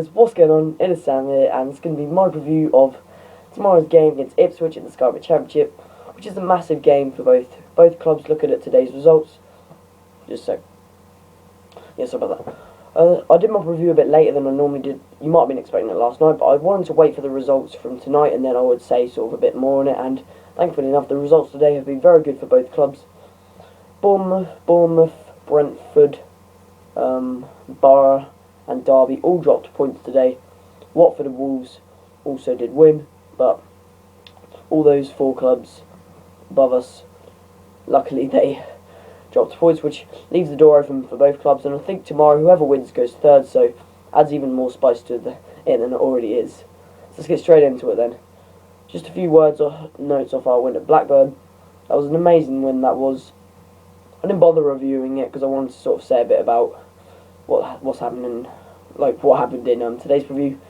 guys, what's going on? It is Sam here, and it's going to be my review of tomorrow's game against Ipswich in the Sky Championship, which is a massive game for both clubs. Looking at today's results, just so. Yeah, sorry about that. I did my review a bit later than I normally did. You might have been expecting it last night, but I wanted to wait for the results from tonight, and then I would say sort of a bit more on it. And thankfully enough, the results today have been very good for both clubs. Bournemouth, Brentford, Borough and Derby all dropped points today. Watford and Wolves also did win, but all those four clubs above us, luckily they dropped points, which leaves the door open for both clubs. And I think tomorrow whoever wins goes third, so adds even more spice to it than it already is. So let's get straight into it then. Just a few notes off our win at Blackburn. That was an amazing win, that was. I didn't bother reviewing it because I wanted to sort of say a bit about what's happening, like what happened in today's review.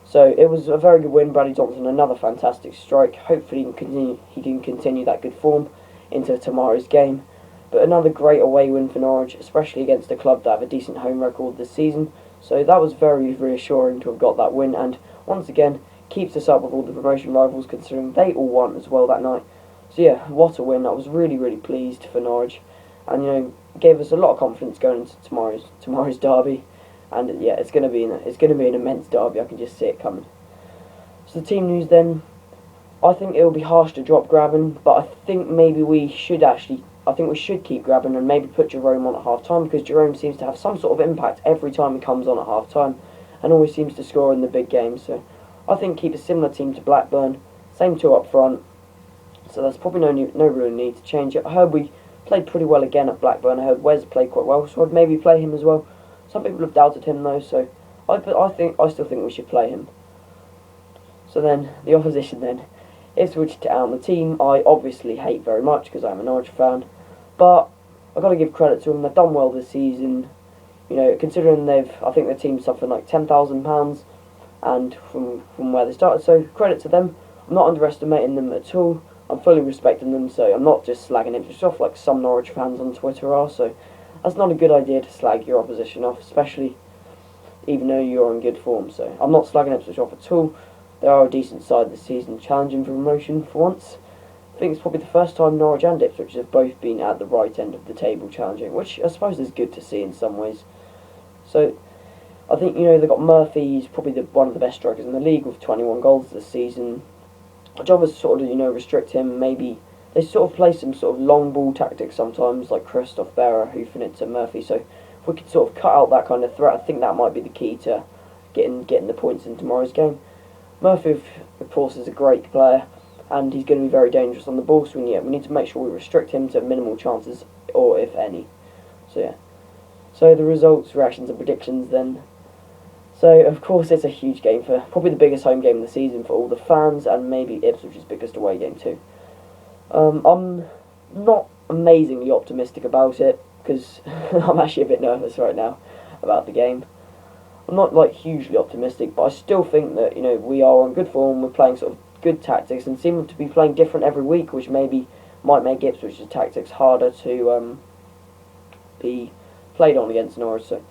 So it was a very good win. Bradley Johnson, another fantastic strike. Hopefully he can continue that good form into tomorrow's game. But another great away win for Norwich, especially against a club that have a decent home record this season. So that was very reassuring to have got that win, and once again keeps us up with all the promotion rivals, considering they all won as well that night. So yeah, what a win. I was really pleased for Norwich, and gave us a lot of confidence going into tomorrow's derby. And yeah, it's gonna be an immense derby. I can just see it coming. So the team news then. I think it will be harsh to drop Graben, but I think maybe we should keep Graben and maybe put Jerome on at half time, because Jerome seems to have some sort of impact every time he comes on at half time, and always seems to score in the big games. So I think keep a similar team to Blackburn, same two up front. So there's probably no real need to change it. I heard we played pretty well again at Blackburn. I heard Wes played quite well, so I'd maybe play him as well. Some people have doubted him though, so I still think we should play him. So then the opposition then, Ipswich Town, the team I obviously hate very much because I'm a Norwich fan, but I've got to give credit to them. They've done well this season. Considering I think their team suffered like £10,000, and from where they started. So credit to them. I'm not underestimating them at all. I'm fully respecting them, so I'm not just slagging Ipswich off like some Norwich fans on Twitter are. So that's not a good idea to slag your opposition off, especially even though you're in good form. So I'm not slagging Ipswich off at all. They are a decent side this season, challenging for promotion for once. I think it's probably the first time Norwich and Ipswich have both been at the right end of the table challenging, which I suppose is good to see in some ways. So I think they've got Murphy. He's probably one of the best strikers in the league with 21 goals this season. Our job is sort of restrict him. Maybe they sort of play some sort of long ball tactics sometimes, like Christoph Berra hoofing it to Murphy. So if we could sort of cut out that kind of threat, I think that might be the key to getting the points in tomorrow's game. Murphy, of course, is a great player, and he's going to be very dangerous on the ball. So we need to make sure we restrict him to minimal chances, or if any. So yeah. So the results, reactions, and predictions then. So of course it's a huge game, for probably the biggest home game of the season for all the fans, and maybe Ipswich's biggest away game too. I'm not amazingly optimistic about it, because I'm actually a bit nervous right now about the game. I'm not like hugely optimistic, but I still think that we are on good form. We're playing sort of good tactics and seem to be playing different every week, which maybe might make Ipswich's tactics harder to be played on against Norwich. So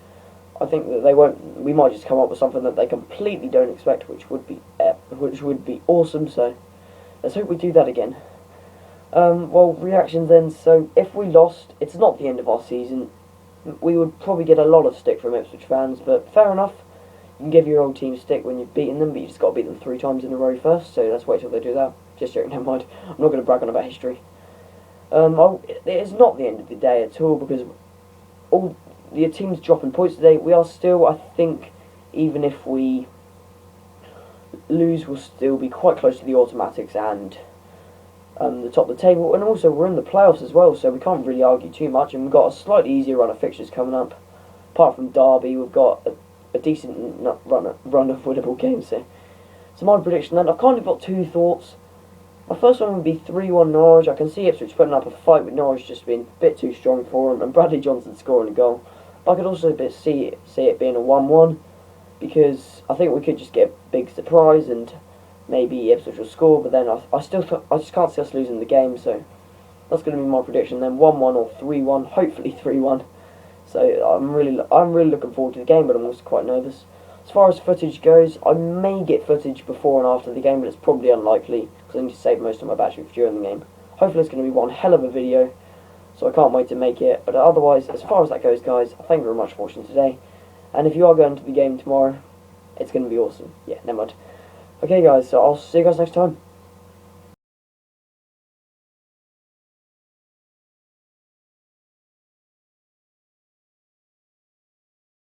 I think that we might just come up with something that they completely don't expect, which would be awesome. So let's hope we do that again. Well, reactions then. So if we lost, it's not the end of our season. We would probably get a lot of stick from Ipswich fans, but fair enough. You can give your old team stick when you've beaten them, but you just got to beat them 3 times in a row first. So let's wait till they do that. Just joking, never mind. I'm not going to brag on about history. It is not the end of the day at all, because all the teams dropping points today. We are still, I think, even if we lose, we'll still be quite close to the automatics and the top of the table, and also we're in the playoffs as well, so we can't really argue too much. And we've got a slightly easier run of fixtures coming up. Apart from Derby, we've got a decent run of winnable games here. So my prediction then, I've kind of got 2 thoughts. My first one would be 3-1 Norwich. I can see Ipswich putting up a fight with Norwich just being a bit too strong for them, and Bradley Johnson scoring a goal. But I could also see it being a 1-1, because I think we could just get a big surprise and maybe Ipswich will score, but then I just can't see us losing the game. So that's going to be my prediction then, 1-1 or 3-1, hopefully 3-1. So I'm really looking forward to the game, but I'm also quite nervous. As far as footage goes, I may get footage before and after the game, but it's probably unlikely because I need to save most of my battery during the game. Hopefully it's going to be one hell of a video, so I can't wait to make it. But otherwise, as far as that goes, guys, thank you very much for watching today. And if you are going to the game tomorrow, it's going to be awesome. Yeah, never mind. Okay, guys, so I'll see you guys next time.